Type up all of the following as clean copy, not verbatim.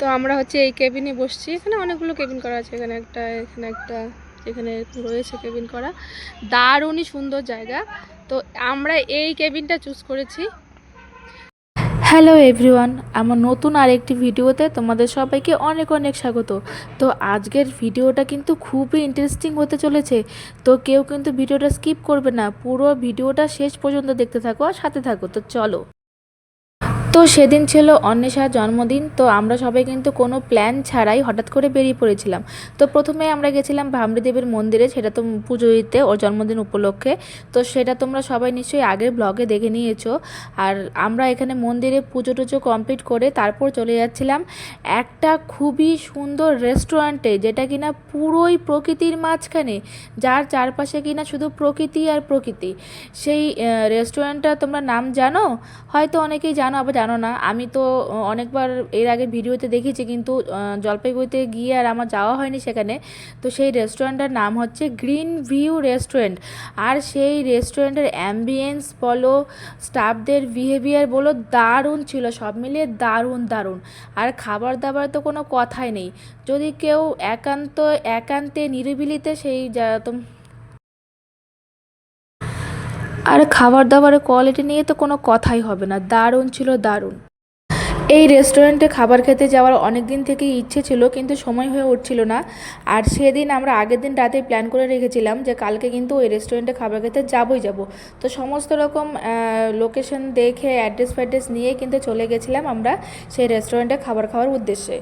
তো আমরা হচ্ছে এই কেবিনে বসছি। এখানে অনেকগুলো কেবিন করা আছে, এখানে একটা, এখানে রয়েছে কেবিন করা। দারুণই সুন্দর জায়গা। তো আমরা এই কেবিনটা চুজ করেছি। হ্যালো এভরিওয়ান, আমার নতুন আরেকটি ভিডিওতে তোমাদের সবাইকে অনেক অনেক স্বাগত। তো আজকের ভিডিওটা কিন্তু খুবই ইন্টারেস্টিং হতে চলেছে। তো কেউ কিন্তু ভিডিওটা স্কিপ করবে না, পুরো ভিডিওটা শেষ পর্যন্ত দেখতে থাকো আর সাথে থাকো। তো চলো। তো সেদিন ছিল অন্বেষার জন্মদিন। তো আমরা সবাই কিন্তু কোনো প্ল্যান ছাড়াই হঠাৎ করে বেরিয়ে পড়েছিলাম। তো প্রথমে আমরা গেছিলাম ভামরি দেবীর মন্দিরে, সেটা তো পুজো দিতে ওর জন্মদিন উপলক্ষে। তো সেটা তোমরা সবাই নিশ্চয়ই আগের ব্লগে দেখে নিয়েছো। আর আমরা এখানে মন্দিরে পুজো টুজো কমপ্লিট করে তারপর চলে যাচ্ছিলাম একটা খুবই সুন্দর রেস্টুরেন্টে, যেটা কিনা পুরোই প্রকৃতির মাঝখানে, যার চারপাশে কিনা শুধু প্রকৃতি আর প্রকৃতি। সেই রেস্টুরেন্টটা তোমরা নাম জানো? হয়তো অনেকেই জানো, আবার জানো না। আমি তো অনেকবার এর আগে ভিডিওতে দেখেছি, কিন্তু জলপাইগুড়িতে গিয়ে আর আমার যাওয়া হয়নি সেখানে। তো সেই রেস্টুরেন্টের নাম হচ্ছে গ্রিন ভিউ রেস্টুরেন্ট। আর সেই রেস্টুরেন্টের অ্যাম্বিয়েন্স বলো, স্টাফদের বিহেভিয়ার বলো, দারুণ ছিল। সব মিলিয়ে দারুণ দারুণ। আর খাবার দাবার তো কোনো কথাই নেই। যদি কেউ একান্তে নিরিবিলিতে আর খাবার দাবারের কোয়ালিটি নিয়ে তো কোনো কথাই হবে না, দারুণ ছিল, দারুণ। এই রেস্টুরেন্টে খাবার খেতে যাওয়ার অনেক দিন থেকেই ইচ্ছে ছিল, কিন্তু সময় হয়ে উঠছিল না। আর সেদিন আমরা আগের দিন রাতে প্ল্যান করে রেখেছিলাম যে কালকে কিন্তু ওই রেস্টুরেন্টে খাবার খেতে যাবই যাব। তো সমস্ত রকম লোকেশন দেখে অ্যাড্রেস ফ্যাড্রেস নিয়ে কিন্তু চলে গেছিলাম আমরা সেই রেস্টুরেন্টে খাবার খাওয়ার উদ্দেশ্যে।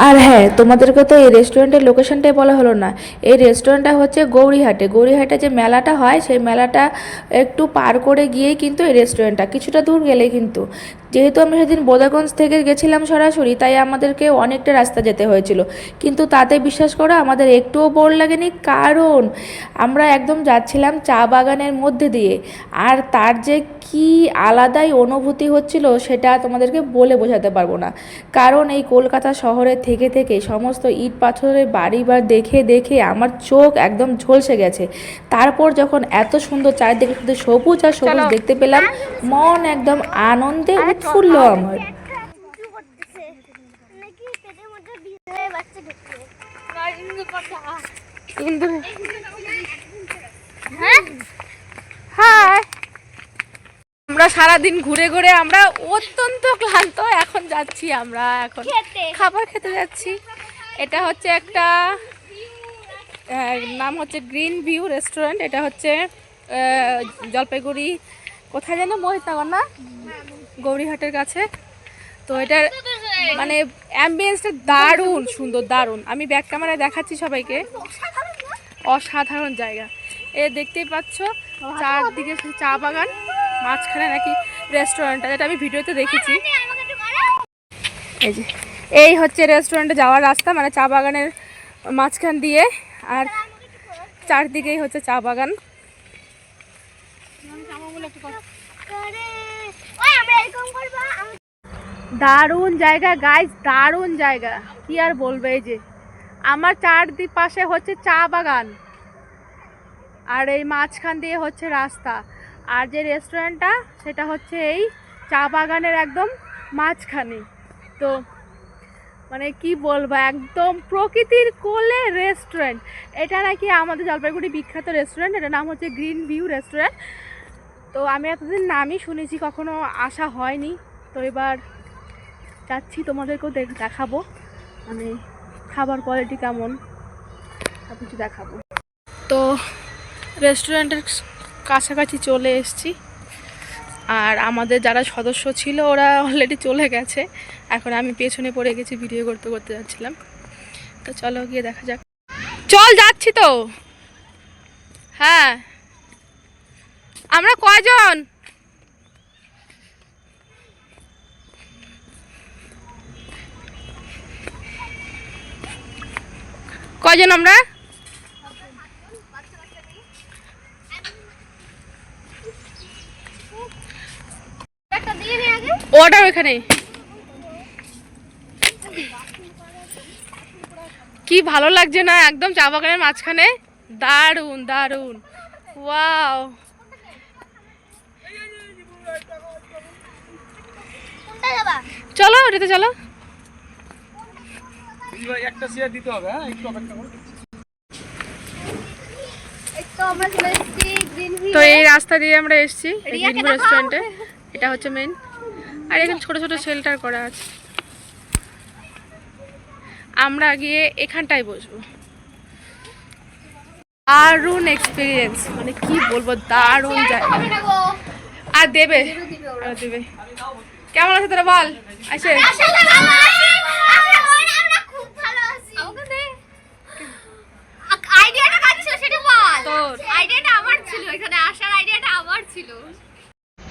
আর হ্যাঁ, তোমাদেরকে তো এই রেস্টুরেন্টের লোকেশনটাই বলা হলো না। এই রেস্টুরেন্টটা হচ্ছে গৌরীহাটে যে মেলাটা হয়, সেই মেলাটা একটু পার করে গিয়েই কিন্তু এই রেস্টুরেন্টটা, কিছুটা দূর গেলে কিন্তু। যেহেতু আমরা সেদিন বোদাগঞ্জ থেকে গেছিলাম সরাসরি, তাই আমাদেরকে অনেকটা রাস্তা যেতে হয়েছিল। কিন্তু তাতে বিশ্বাস করো আমাদের একটুও বোর লাগেনি, কারণ আমরা একদম যাচ্ছিলাম চা বাগানের মধ্যে দিয়ে। আর তার যে কি আলাদাই অনুভূতি হচ্ছিল সেটা তোমাদেরকে বলে বোঝাতে পারবো না। কারণ এই কলকাতা শহরে থেকে থেকে সমস্ত ইট পাথরের বাড়িঘর দেখে দেখে আমার চোখ একদম ঝলসে গেছে। তারপর যখন এত সুন্দর চারিদিকে শুধু সবুজ আর সবুজ দেখতে পেলাম, মন একদম আনন্দে উৎফুল্ল আমার। হ্যাঁ, আমরা সারাদিন ঘুরে ঘুরে আমরা অত্যন্ত ক্লান্ত। এখন যাচ্ছি, আমরা এখন খাবার খেতে যাচ্ছি। এটা হচ্ছে একটা নাম হচ্ছে গ্রিন ভিউ রেস্টুরেন্ট। এটা হচ্ছে জলপাইগুড়ি, কোথায় যেন, মহিতনগর না, গৌরীহাটের কাছে। তো এটার মানে অ্যাম্বিয়েন্সটা দারুণ সুন্দর, দারুণ। আমি ব্যাক ক্যামেরায় দেখাচ্ছি সবাইকে, অসাধারণ জায়গা। এ দেখতেই পাচ্ছ চারদিকে শুধু চা বাগান, মাঝখানে নাকি রেস্টুরেন্টটা, যেটা আমি ভিডিওতে দেখেছি। এই হচ্ছে রেস্টুরেন্টে যাওয়ার রাস্তা, মানে চা বাগানের মাঝখান দিয়ে, আর চারদিকেই হচ্ছে চা বাগান। দারুণ জায়গা গাইস, দারুণ জায়গা, কি আর বলবো। এই যে আমার চারদিকে হচ্ছে চা বাগান, আর এই মাঝখান দিয়ে হচ্ছে রাস্তা। আর যে রেস্টুরেন্টটা সেটা হচ্ছে এই চা বাগানের একদম মাঝখানে। তো মানে কি বলবো, একদম প্রকৃতির কোলে রেস্টুরেন্ট। এটা নাকি আমাদের জলপাইগুড়ি বিখ্যাত রেস্টুরেন্ট, এটার নাম হচ্ছে গ্রিন ভিউ রেস্টুরেন্ট। তো আমি এতদিন নামই শুনেছি, কখনো আসা হয়নি। তো এবার যাচ্ছি, তোমাদেরকেও দেখাবো মানে খাবার কোয়ালিটি কেমন, সব কিছু দেখাবো। তো রেস্টুরেন্টের কাছাকাছি চলে এসেছি, আর আমাদের যারা সদস্য ছিল ওরা অলরেডি চলে গেছে। এখন আমি পেছনে পড়ে গেছি, ভিডিও করতে করতে যাচ্ছিলাম। তো চলো গিয়ে দেখা যাক। চল যাচ্ছি তো। হ্যাঁ, আমরা কয়জন? কয়জন আমরা? ওটা ওইখানে। কি ভালো লাগছে না একদম চা বাগানের মাঝখানে, দারুণ দারুণ, ওয়াও। চলো ওটাতে সাথে চলো। একটা শেয়ার দিতে হবে, হ্যাঁ একটু অপেক্ষা করো। তো এই রাস্তা দিয়ে আমরা এসেছি রেস্টুরেন্টে, এটা হচ্ছে মেন। আর এখানে ছোট ছোট শেল্টার করা আছে, আমরা গিয়ে এখানটায় বসবো। দারুণ এক্সপিরিয়েন্স, মানে কি বলবো, দারুণ জায়গা। আর দেবে কেমন আছে তোরা বল। আসে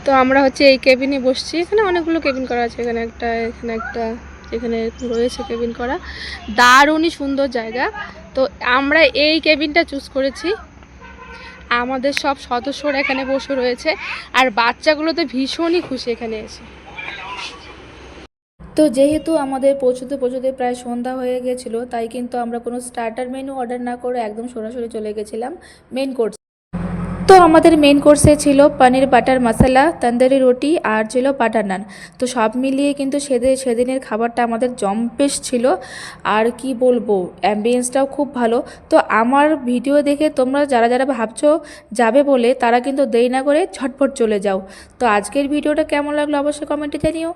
তো আমরা হচ্ছে এই কেবিনে বসছি। এখানে অনেকগুলো কেবিন করা আছে, এখানে একটা, এখানে একটা, এখানে রয়েছে কেবিন করা। দারুণই সুন্দর জায়গা। তো আমরা এই কেবিনটা চুজ করেছি। আমাদের সব সদস্যরা এখানে বসে রয়েছে, আর বাচ্চাগুলো তো ভীষণই খুশি এখানে এসে। তো যেহেতু আমাদের পৌঁছতে পৌঁছতে প্রায় সন্ধ্যা হয়ে গেছিলো, তাই কিন্তু আমরা কোনো স্টার্টার মেনু অর্ডার না করে একদম সরাসরি চলে গেছিলাম মেন কোর্স। তো আমাদের মেন কোর্সে ছিল পনির বাটার মশলা, তন্দুরি রুটি আর ছিল বাটার নান। তো সব মিলিয়ে কিন্তু সেদিনের খাবারটা আমাদের জম্পেশ ছিল। আর কি বলবো, অ্যাম্বিয়েন্সটাও খুব ভালো। তো আমার ভিডিও দেখে তোমরা যারা যারা ভাবছো যাবে বলে, তারা কিন্তু দেরি না করে ঝটপট চলে যাও। তো আজকের ভিডিওটা কেমন লাগলো অবশ্যই কমেন্টে জানিও।